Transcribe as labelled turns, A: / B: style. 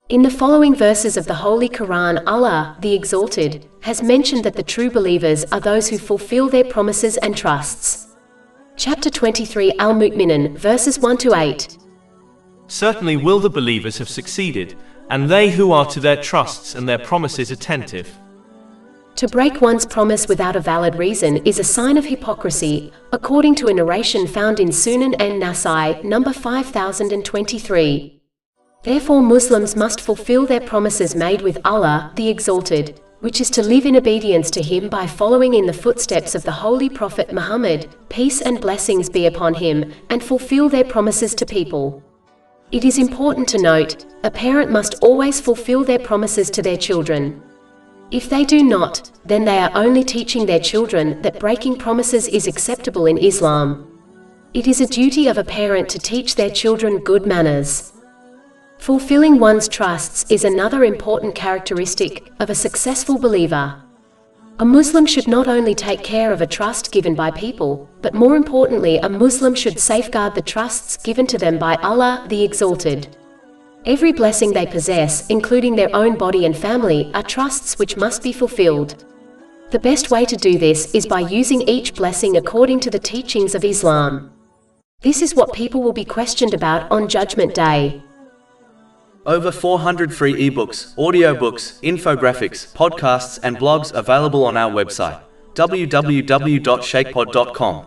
A: In the following verses of the Holy Quran, Allah, the Exalted, has mentioned that the true believers are those who fulfill their promises and trusts. Chapter 23 Al-Mu'minun, verses 1-8.
B: Certainly will the believers have succeeded, and they who are to their trusts and their promises attentive.
A: To break one's promise without a valid reason is a sign of hypocrisy, according to a narration found in Sunan an-Nasai, number 5023. Therefore Muslims must fulfill their promises made with Allah, the Exalted, which is to live in obedience to Him by following in the footsteps of the Holy Prophet Muhammad, peace and blessings be upon him, and fulfill their promises to people. It is important to note, a parent must always fulfill their promises to their children. If they do not, then they are only teaching their children that breaking promises is acceptable in Islam. It is a duty of a parent to teach their children good manners. Fulfilling one's trusts is another important characteristic of a successful believer. A Muslim should not only take care of a trust given by people, but more importantly, a Muslim should safeguard the trusts given to them by Allah, the Exalted. Every blessing they possess, including their own body and family, are trusts which must be fulfilled. The best way to do this is by using each blessing according to the teachings of Islam. This is what people will be questioned about on Judgment Day.
C: Over 400 free ebooks, audiobooks, infographics, podcasts and blogs available on our website, www.shakepod.com.